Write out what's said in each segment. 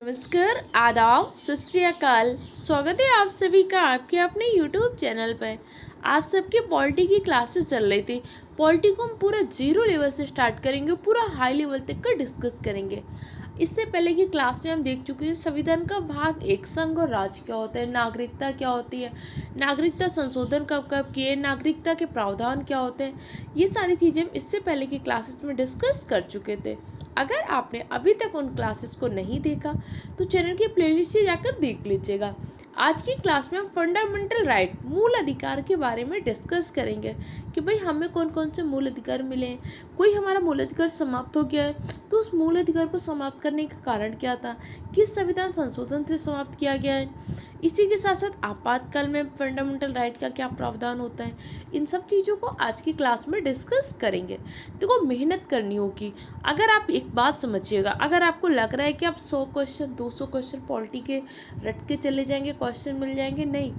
नमस्कार, आदाब, सत श्री अकाल। स्वागत है आप सभी का आपके अपने YouTube चैनल पर। आप सबके पॉलिटी की क्लासेस चल रही थी। पॉलिटी को हम पूरा जीरो लेवल से स्टार्ट करेंगे, पूरा हाई लेवल तक का डिस्कस करेंगे। इससे पहले की क्लास में हम देख चुके हैं संविधान का भाग 1 संघ और राज्य क्या होता है, नागरिकता क्या होती है, नागरिकता संशोधन कब कब किए, नागरिकता के प्रावधान क्या होते हैं। ये सारी चीज़ें हम इससे पहले की क्लासेस में डिस्कस कर चुके थे। अगर आपने अभी तक उन क्लासेस को नहीं देखा तो चैनल की प्लेलिस्ट से जाकर देख लीजिएगा। आज की क्लास में हम फंडामेंटल राइट, मूल अधिकार के बारे में डिस्कस करेंगे कि भाई हमें कौन कौन से मूल अधिकार मिले हैं। कोई हमारा मूल अधिकार समाप्त हो गया है तो उस मूल अधिकार को समाप्त करने का कारण क्या था, किस संविधान संशोधन से समाप्त किया गया है। इसी के साथ साथ आपातकाल में फंडामेंटल राइट का क्या प्रावधान होता है, इन सब चीज़ों को आज की क्लास में डिस्कस करेंगे। देखो, मेहनत करनी होगी। अगर आप एक बात समझिएगा, अगर आपको लग रहा है कि आप 100 क्वेश्चन 200 क्वेश्चन पॉलिटी के रट के चले जाएंगे, क्वेश्चन मिल जाएंगे, नहीं।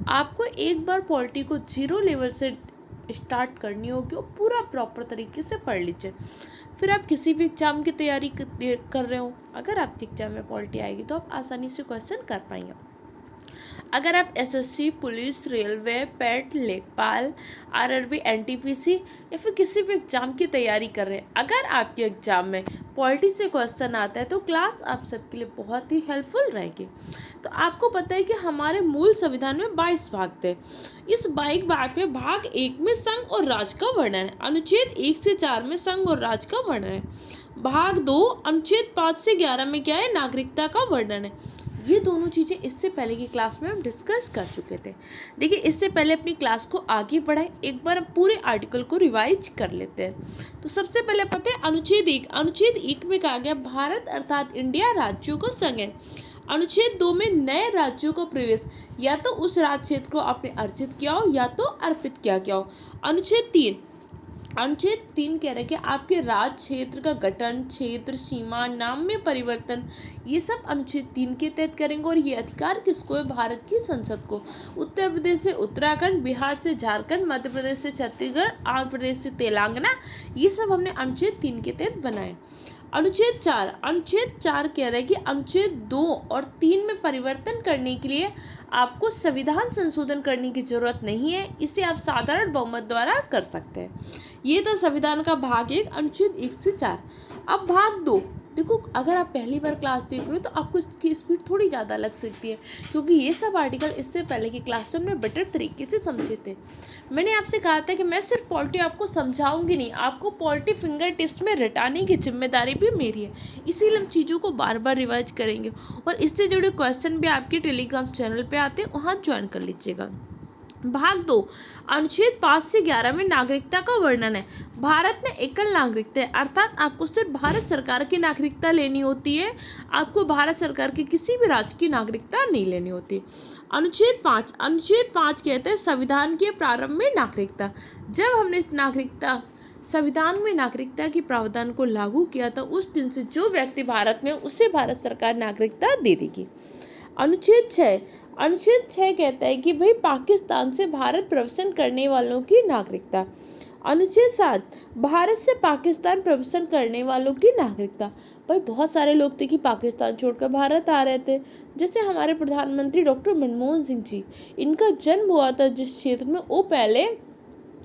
आपको एक बार पॉलिटी को जीरो लेवल से स्टार्ट करनी होगी और पूरा प्रॉपर तरीके से पढ़ लीजिए। फिर आप किसी भी एग्जाम की तैयारी कर रहे हो, अगर आपके एग्जाम में पॉलिटी आएगी तो आप आसानी से क्वेश्चन कर पाएंगे। अगर आप एसएससी, पुलिस, रेलवे, पेट, लेखपाल, आरआरबी, एनटीपीसी या फिर किसी भी एग्जाम की तैयारी कर रहे हैं, अगर आपके एग्जाम में पॉलिटी से क्वेश्चन आता है तो क्लास आप सबके लिए बहुत ही हेल्पफुल रहेगी। तो आपको पता है कि हमारे मूल संविधान में 22 भाग थे। इस 22 भाग में भाग 1 में संघ और राज्य का वर्णन है। अनुच्छेद 1 से 4 में संघ और राज्य का वर्णन है। भाग 2 अनुच्छेद 5 से 11 में क्या है, नागरिकता का वर्णन है। ये दोनों चीज़ें इससे पहले की क्लास में हम डिस्कस कर चुके थे। देखिए, इससे पहले अपनी क्लास को आगे बढ़ाएं, एक बार पूरे आर्टिकल को रिवाइज कर लेते हैं। तो सबसे पहले पता है अनुच्छेद 1। अनुच्छेद 1 में कहा गया भारत अर्थात इंडिया राज्यों को संघ है। अनुच्छेद 2 में नए राज्यों को प्रवेश, या तो उस राज्य क्षेत्र को आपने अर्जित किया हो या तो अर्पित किया गया हो। अनुच्छेद 3 कह रहे हैं कि आपके राज्य क्षेत्र का गठन, क्षेत्र, सीमा, नाम में परिवर्तन, ये सब अनुच्छेद 3 के तहत करेंगे। और ये अधिकार किसको है, भारत की संसद को। उत्तर प्रदेश से उत्तराखंड, बिहार से झारखंड, मध्य प्रदेश से छत्तीसगढ़, आंध्र प्रदेश से तेलंगाना, ये सब हमने अनुच्छेद 3 के तहत बनाए। अनुच्छेद 4 कह रहे हैं कि अनुच्छेद 2 और 3 में परिवर्तन करने के लिए आपको संविधान संशोधन करने की जरूरत नहीं है, इसे आप साधारण बहुमत द्वारा कर सकते हैं। ये तो संविधान का भाग 1 अनुच्छेद 1 से 4। अब भाग 2 देखो, अगर आप पहली बार क्लास देख रहे हो तो आपको इसकी स्पीड थोड़ी ज़्यादा लग सकती है, क्योंकि ये सब आर्टिकल इससे पहले की क्लास में हमने बेटर तरीके से समझे थे। मैंने आपसे कहा था कि मैं सिर्फ पॉलिटी आपको समझाऊंगी नहीं, आपको पॉलिटी फिंगर टिप्स में रटाने की जिम्मेदारी भी मेरी है। इसीलिए हम चीज़ों को बार बार रिवाइज करेंगे। और इससे जुड़े क्वेश्चन भी आपके टेलीग्राम चैनल पर आते हैं, वहाँ ज्वाइन कर लीजिएगा। भाग 2 अनुच्छेद 5 से 11 में नागरिकता का वर्णन है। भारत में एकल नागरिकता है, अर्थात आपको सिर्फ भारत सरकार की नागरिकता लेनी होती है, आपको भारत सरकार के किसी भी राज्य की नागरिकता नहीं लेनी होती। अनुच्छेद 5 कहते हैं संविधान के प्रारंभ में नागरिकता। जब हमने संविधान में नागरिकता के प्रावधान को लागू किया था, उस दिन से जो व्यक्ति भारत में, उसे भारत सरकार नागरिकता दे देगी। अनुच्छेद 6 कहता है कि भाई पाकिस्तान से भारत प्रवेशन करने वालों की नागरिकता। अनुच्छेद 7 भारत से पाकिस्तान प्रवेशन करने वालों की नागरिकता। भाई बहुत सारे लोग थे कि पाकिस्तान छोड़कर भारत आ रहे थे, जैसे हमारे प्रधानमंत्री डॉक्टर मनमोहन सिंह जी। इनका जन्म हुआ था जिस क्षेत्र में, वो पहले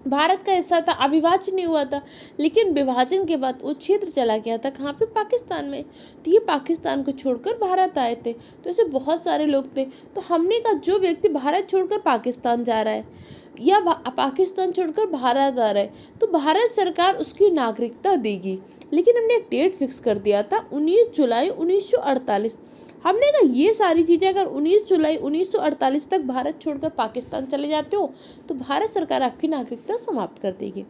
भारत का हिस्सा था, अविभाज्य नहीं हुआ था, लेकिन विभाजन के बाद वो क्षेत्र चला गया था कहाँ पे, पाकिस्तान में। तो ये पाकिस्तान को छोड़कर भारत आए थे। तो ऐसे बहुत सारे लोग थे। तो हमने कहा जो व्यक्ति भारत छोड़कर पाकिस्तान जा रहा है या पाकिस्तान छोड़कर भारत आ रहा है, तो भारत सरकार उसकी नागरिकता देगी। लेकिन हमने एक डेट फिक्स कर दिया था 19 जुलाई 1948। हमने कहा ये सारी चीज़ें अगर 19 जुलाई 1948 तक भारत छोड़कर पाकिस्तान चले जाते हो तो भारत सरकार आपकी नागरिकता समाप्त कर देगी।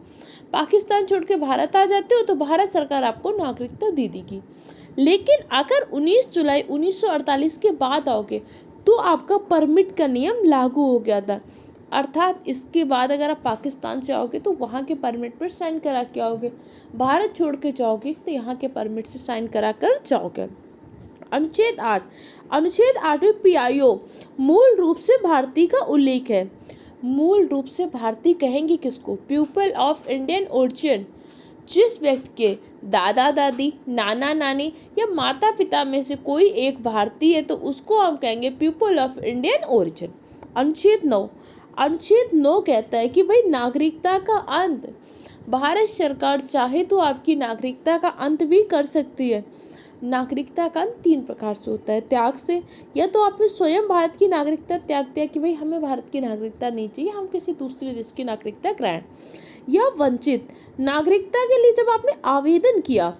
पाकिस्तान छोड़ के भारत आ जाते हो तो भारत सरकार आपको नागरिकता दे देगी। लेकिन अगर 19 जुलाई 1948 के बाद आओगे तो आपका परमिट का नियम लागू हो गया था, अर्थात इसके बाद अगर आप पाकिस्तान से आओगे तो वहाँ के परमिट पर साइन करा के आओगे, भारत छोड़ के जाओगे तो यहाँ के परमिट से साइन करा कर जाओगे। अनुच्छेद 8 में पीआईओ मूल रूप से भारतीय का उल्लेख है। मूल रूप से भारतीय कहेंगे किसको, पीपल ऑफ इंडियन ओरिजिन। जिस व्यक्ति के दादा दादी, नाना नानी या माता पिता में से कोई एक भारतीय है तो उसको हम कहेंगे पीपल ऑफ इंडियन ओरिजिन। अनुच्छेद 9 कहता है कि भाई नागरिकता का अंत, भारत सरकार चाहे तो आपकी नागरिकता का अंत भी कर सकती है। नागरिकता का अंत 3 प्रकार से होता है, त्याग से, या तो आपने स्वयं भारत की नागरिकता त्याग दिया कि भाई हमें भारत की नागरिकता नहीं चाहिए, हम किसी दूसरे देश की नागरिकता ग्रहण, या वंचित, नागरिकता के लिए जब आपने आवेदन किया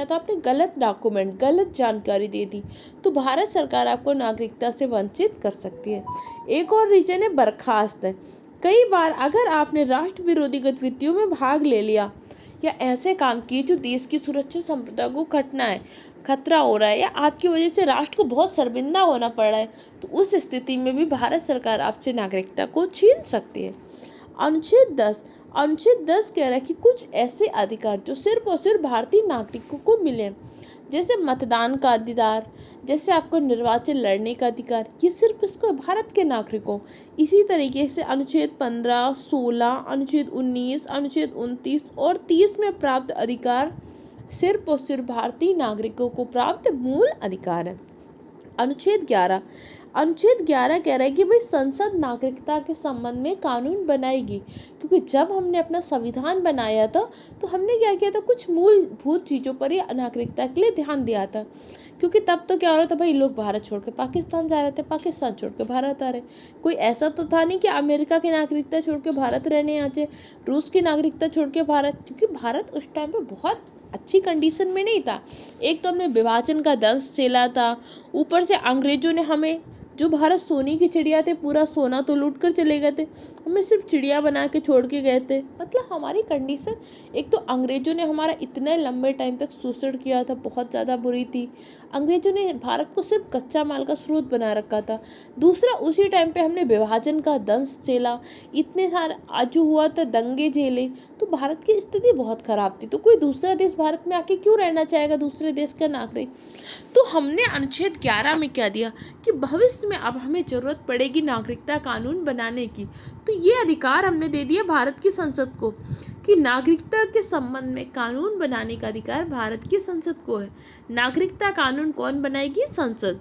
तो आपने गलत डॉक्यूमेंट, गलत जानकारी दे दी तो भारत सरकार आपको नागरिकता से वंचित कर सकती है। एक और रीजन है बर्खास्त। कई बार अगर आपने राष्ट्र विरोधी गतिविधियों में भाग ले लिया या ऐसे काम किए जो देश की सुरक्षा संप्रभुता को खतरा हो रहा है या आपकी वजह से राष्ट्र को बहुत शर्मिंदा होना पड़ रहा है, तो उस स्थिति में भी भारत सरकार आपसे नागरिकता को छीन सकती है। अनुच्छेद 10 कह रहा है कि कुछ ऐसे अधिकार जो सिर्फ और सिर्फ भारतीय नागरिकों को मिले, जैसे मतदान का अधिकार, जैसे आपको निर्वाचन लड़ने का अधिकार, ये सिर्फ इसको भारत के नागरिकों। इसी तरीके से अनुच्छेद 15, 16, अनुच्छेद 19, अनुच्छेद 29 और 30 में प्राप्त अधिकार सिर्फ और सिर्फ भारतीय नागरिकों को प्राप्त मूल अधिकार है। अनुच्छेद 11 कह रहा है कि भाई संसद नागरिकता के संबंध में कानून बनाएगी, क्योंकि जब हमने अपना संविधान बनाया था तो हमने क्या किया था, कुछ मूलभूत चीज़ों पर ही नागरिकता के लिए ध्यान दिया था। क्योंकि तब तो क्या हो रहा था भाई, लोग भारत छोड़ के पाकिस्तान जा रहे थे, पाकिस्तान छोड़ के भारत आ रहे। कोई ऐसा तो था नहीं कि अमेरिका की नागरिकता छोड़ के भारत रहने आ जाए, रूस की नागरिकता छोड़ के भारत, क्योंकि भारत उस टाइम पे बहुत अच्छी कंडीशन में नहीं था। एक तो हमने विभाजन का दंश झेला था, ऊपर से अंग्रेजों ने हमें, जो भारत सोने की चिड़िया थे, पूरा सोना तो लूट कर चले गए थे, हमें सिर्फ चिड़िया बना के छोड़ के गए थे। मतलब हमारी कंडीशन, एक तो अंग्रेजों ने हमारा इतने लंबे टाइम तक शोषण किया था, बहुत ज़्यादा बुरी थी। अंग्रेजों ने भारत को सिर्फ कच्चा माल का स्रोत बना रखा था। दूसरा, उसी टाइम पे हमने विभाजन का दंश झेला, इतने सारे जो हुआ था दंगे झेले, तो भारत की स्थिति बहुत खराब थी। तो कोई दूसरा देश भारत में आके क्यों रहना चाहेगा, दूसरे देश का नागरिक। तो हमने अनुच्छेद 11 में क्या दिया कि भविष्य में अब हमें जरूरत पड़ेगी नागरिकता कानून बनाने की, तो ये अधिकार हमने दे दिया भारत की संसद को कि नागरिकता के संबंध में कानून बनाने का अधिकार भारत की संसद को है। नागरिकता कानून कौन बनाएगी? संसद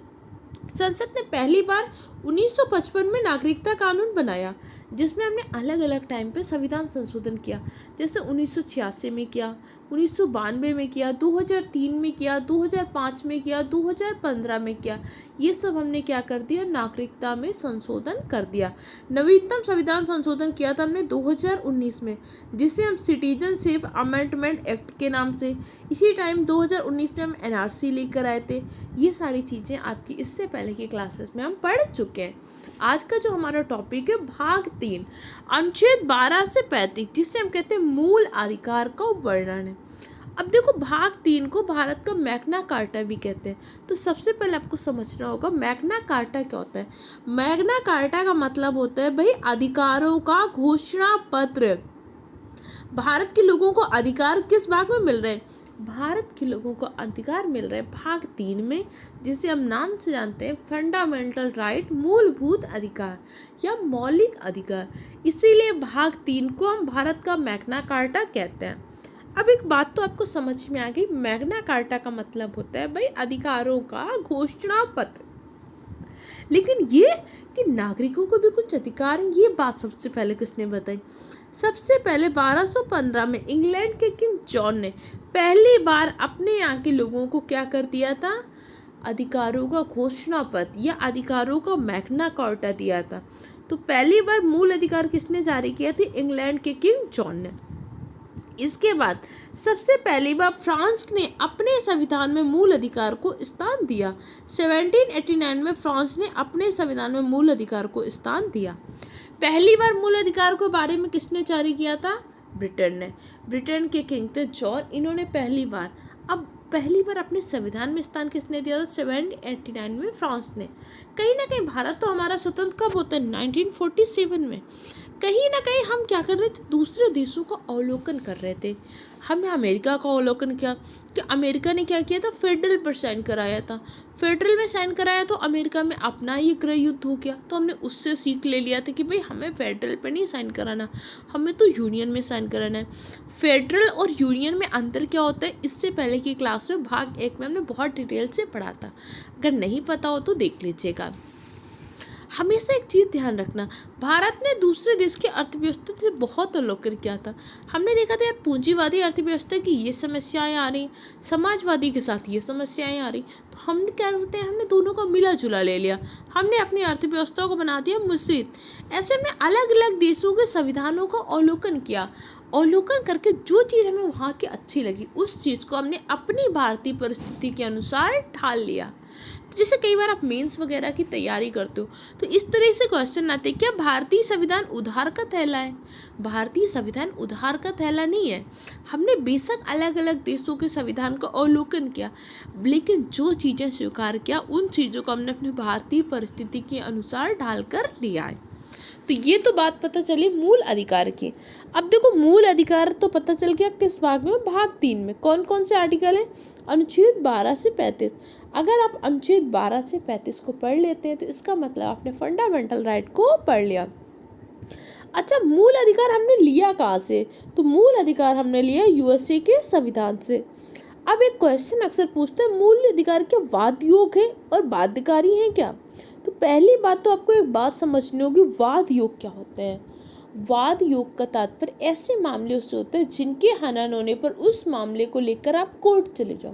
ने पहली बार 1955 में नागरिकता कानून बनाया, जिसमें हमने अलग अलग टाइम पे संविधान संशोधन किया, जैसे 1986 में किया, 1992 में किया, 2003 में किया, 2005 में किया, 2015 में किया। ये सब हमने क्या कर दिया, नागरिकता में संशोधन कर दिया। नवीनतम संविधान संशोधन किया था हमने 2019 में, जिसे हम सिटीजनशिप अमेंडमेंट एक्ट के नाम से, इसी टाइम 2019 में हम NRC लेकर आए थे। ये सारी चीज़ें आपकी इससे पहले की क्लासेस में हम पढ़ चुके हैं। आज का जो हमारा टॉपिक है भाग 3, अनुच्छेद 12 से 35, जिसे हम कहते हैं मूल अधिकार का वर्णन है। अब देखो, भाग 3 को भारत का मैग्ना कार्टा भी कहते हैं। तो सबसे पहले आपको समझना होगा मैग्ना कार्टा क्या होता है। मैग्ना कार्टा का मतलब होता है भाई अधिकारों का घोषणा पत्र। भारत के लोगों को अधिकार किस भाग में मिल रहे हैं? भारत के लोगों को अधिकार मिल रहे हैं भाग 3 में, जिसे हम नाम से जानते हैं फंडामेंटल राइट, मूलभूत अधिकार या मौलिक अधिकार। इसीलिए भाग 3 को हम भारत का मैग्ना कार्टा कहते हैं। अब एक बात तो आपको समझ में आ गई, मैग्ना कार्टा का मतलब होता है भाई अधिकारों का घोषणा पत्र। लेकिन ये कि नागरिकों को भी कुछ अधिकार हैं, ये बात सबसे पहले किसने बताई? सबसे पहले 1215 में इंग्लैंड के किंग जॉन ने पहली बार अपने यहाँ के लोगों को क्या कर दिया था? अधिकारों का घोषणा पत्र या अधिकारों का मैग्ना कार्टा दिया था। तो पहली बार मूल अधिकार किसने जारी किया थी? इंग्लैंड के किंग जॉन ने। इसके बाद सबसे पहली बार फ्रांस ने अपने संविधान में मूल अधिकार को स्थान दिया। 1789 में फ्रांस ने अपने संविधान में मूल अधिकार को स्थान दिया। पहली बार मूल अधिकार के बारे में किसने जारी किया था? ब्रिटेन ने। ब्रिटेन के किंग थे जॉर्ज, इन्होंने पहली बार अपने संविधान में स्थान किसने दिया था? 1789 में फ्रांस ने। कहीं ना कहीं भारत तो हमारा स्वतंत्र कब होता है? 1947 में। कहीं ना कहीं हम क्या कर रहे थे? दूसरे देशों का अवलोकन कर रहे थे। हमने अमेरिका का अवलोकन किया कि अमेरिका ने क्या किया था, फेडरल पर साइन कराया था। फेडरल में साइन कराया तो अमेरिका में अपना ही गृह युद्ध हो गया, तो हमने उससे सीख ले लिया था कि भाई हमें फेडरल पे नहीं साइन कराना, हमें तो यूनियन में साइन कराना है। फेडरल और यूनियन में अंतर क्या होता है, इससे पहले की क्लास में भाग 1 में हमने बहुत डिटेल से पढ़ा था, अगर नहीं पता हो तो देख लीजिएगा। हमेशा एक चीज़ ध्यान रखना, भारत ने दूसरे देश की अर्थव्यवस्था से बहुत अवलोकन किया था। हमने देखा था यार पूंजीवादी अर्थव्यवस्था की ये समस्याएं आ रही, समाजवादी के साथ ये समस्याएं आ रही, तो हम क्या करते हैं, हमने दोनों का मिला जुला ले लिया, हमने अपनी अर्थव्यवस्था को बना दिया मिश्रित। ऐसे में अलग अलग देशों के संविधानों का अवलोकन किया, अवलोकन करके जो चीज़ हमें वहाँ की अच्छी लगी उस चीज़ को हमने अपनी भारतीय परिस्थिति के अनुसार ढाल लिया। जैसे कई बार आप मेंस वगैरह की तैयारी करते हो तो इस तरह से क्वेश्चन आते हैं, क्या भारतीय संविधान उधार का थैला है? भारतीय संविधान उधार का थैला नहीं है। हमने बेशक अलग अलग देशों के संविधान का अवलोकन किया, लेकिन जो चीज़ें स्वीकार किया उन चीज़ों को हमने अपने भारतीय परिस्थिति के अनुसार ढाल कर लिया है। तो ये तो बात पता चली मूल अधिकार की। अब देखो मूल अधिकार तो पता चल गया किस भाग में, भाग 3 में। कौन कौन से आर्टिकल हैं? अनुच्छेद 12 से 35। अगर आप अनुच्छेद 12 से 35 को पढ़ लेते हैं तो इसका मतलब आपने फंडामेंटल राइट को पढ़ लिया। अच्छा, मूल अधिकार हमने लिया कहाँ से? तो मूल अधिकार हमने लिया यूएसए के संविधान से। अब एक क्वेश्चन अक्सर पूछते हैं, मूल अधिकार क्या वाद योग है और बाध्यकारी है क्या? तो पहली बात तो आपको एक बात समझनी होगी, वाद योग क्या होते हैं। वाद योग का तात्पर्य ऐसे मामले से होते हैं जिनके हनन होने पर उस मामले को लेकर आप कोर्ट चले जाओ।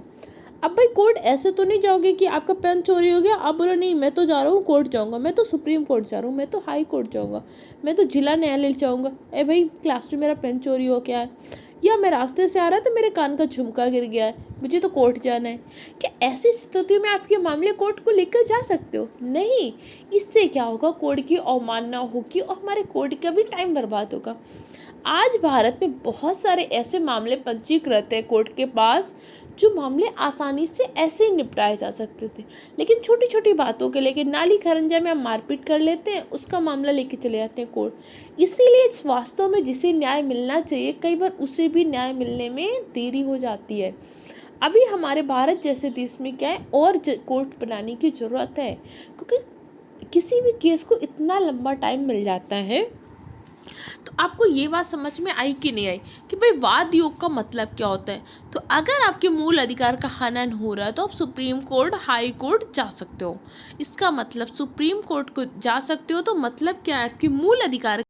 अब भाई कोर्ट ऐसे तो नहीं जाओगे कि आपका पेन चोरी हो गया, आप बोलो नहीं मैं तो जा रहा हूँ कोर्ट जाऊँगा, मैं तो सुप्रीम कोर्ट जा रहा हूँ, मैं तो हाई कोर्ट जाऊँगा, मैं तो जिला न्यायालय जाऊँगा। ए भाई क्लास में मेरा पेन चोरी हो गया है, या मैं रास्ते से आ रहा तो मेरे कान का झुमका गिर गया है, मुझे तो कोर्ट जाना है। क्या ऐसी स्थितियों में आपके मामले कोर्ट को लेकर जा सकते हो? नहीं। इससे क्या होगा, कोर्ट की अवमानना होगी और हमारे कोर्ट का भी टाइम बर्बाद होगा। आज भारत में बहुत सारे ऐसे मामले पंजीकृत हैं कोर्ट के पास, जो मामले आसानी से ऐसे ही निपटाए जा सकते थे, लेकिन छोटी छोटी बातों के लेके नाली खरंजा में हम मारपीट कर लेते हैं, उसका मामला लेके चले जाते हैं कोर्ट। इसीलिए वास्तव में जिसे न्याय मिलना चाहिए कई बार उसे भी न्याय मिलने में देरी हो जाती है। अभी हमारे भारत जैसे देश में क्या है, और कोर्ट बनाने की ज़रूरत है, क्योंकि किसी भी केस को इतना लंबा टाइम मिल जाता है। तो आपको ये बात समझ में आई कि नहीं आई कि भाई वाद योग का मतलब क्या होता है? तो अगर आपके मूल अधिकार का हनन हो रहा है तो आप सुप्रीम कोर्ट, हाई कोर्ट जा सकते हो। इसका मतलब सुप्रीम कोर्ट को जा सकते हो तो मतलब क्या है, आपके मूल अधिकार